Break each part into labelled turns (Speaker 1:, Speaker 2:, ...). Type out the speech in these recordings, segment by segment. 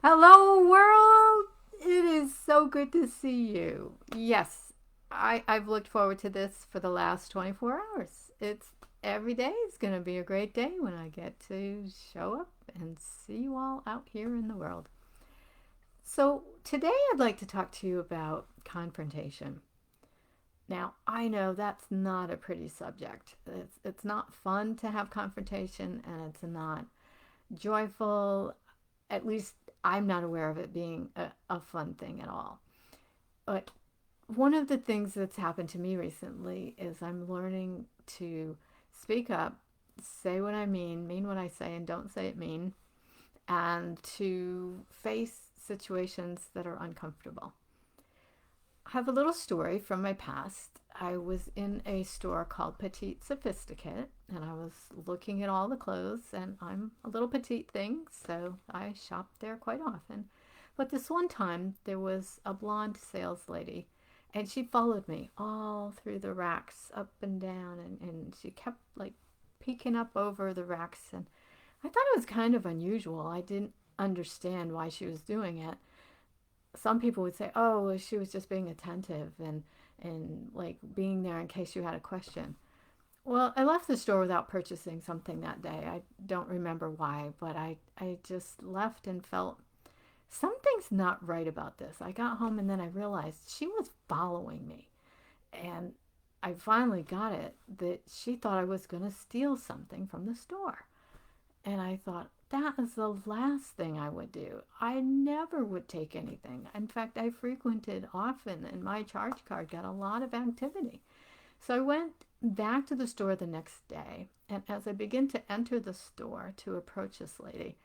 Speaker 1: Hello, world! It is so good to see you. Yes, I've looked forward to this for the last 24 hours. Every day is going to be a great day when I get to show up and see you all out here in the world. So, today I'd like to talk to you about confrontation. Now, I know that's not a pretty subject. It's not fun to have confrontation, and it's not joyful. At least I'm not aware of it being a fun thing at all. But one of the things that's happened to me recently is I'm learning to speak up, say what I mean what I say, and don't say it mean, and to face situations that are uncomfortable. I have a little story from my past. I was in a store called Petite Sophisticate, and I was looking at all the clothes, and I'm a little petite thing, so I shop there quite often. But this one time, there was a blonde sales lady, and she followed me all through the racks, up and down, and she kept like peeking up over the racks, and I thought it was kind of unusual. I didn't understand why she was doing it. Some people would say, "Oh, well, she was just being attentive and like being there in case you had a question." Well, I left the store without purchasing something that day. I don't remember why, but I just left and felt something's not right about this. I got home and then I realized she was following me. And I finally got it that she thought I was going to steal something from the store. And I thought, that is the last thing I would do. I never would take anything. In fact, I frequented often, and my charge card got a lot of activity. So I went back to the store the next day, and as I began to enter the store to approach this lady,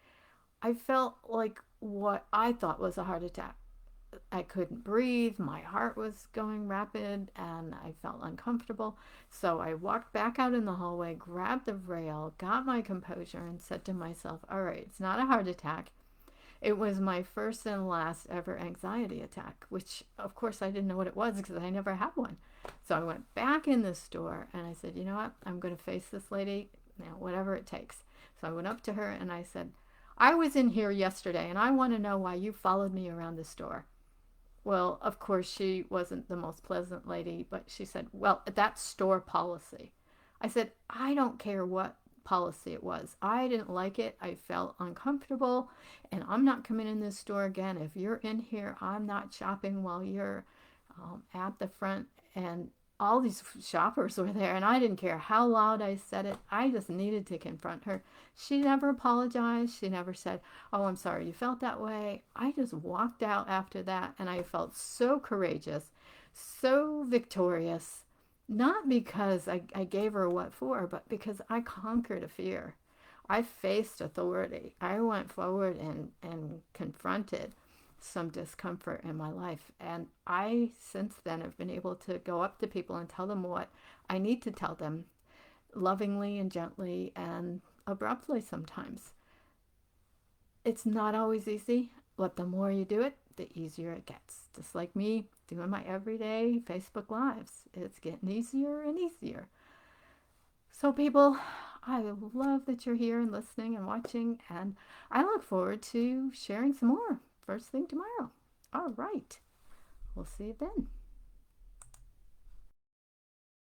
Speaker 1: I felt like what I thought was a heart attack. I couldn't breathe. My heart was going rapid and I felt uncomfortable. So I walked back out in the hallway, grabbed the rail, got my composure, and said to myself, all right, it's not a heart attack. It was my first and last ever anxiety attack, which of course I didn't know what it was because I never had one. So I went back in the store and I said, you know what? I'm going to face this lady, whatever it takes. So I went up to her and I said, I was in here yesterday and I want to know why you followed me around the store. Well, of course, she wasn't the most pleasant lady, but she said, well, that's store policy. I said, I don't care what policy it was. I didn't like it. I felt uncomfortable, and I'm not coming in this store again. If you're in here, I'm not shopping while you're at the front. And all these shoppers were there, and I didn't care how loud I said it. I just needed to confront her. She never apologized. She never said, oh, I'm sorry you felt that way. I just walked out after that, and I felt so courageous, so victorious. Not because I gave her what for, but because I conquered a fear. I faced authority. I went forward and confronted some discomfort in my life. And I, since then, have been able to go up to people and tell them what I need to tell them lovingly and gently and abruptly sometimes. It's not always easy, but the more you do it, the easier it gets. Just like me doing my everyday Facebook Lives, it's getting easier and easier. So, people, I love that you're here and listening and watching, and I look forward to sharing some more first thing tomorrow. All right, we'll see you then.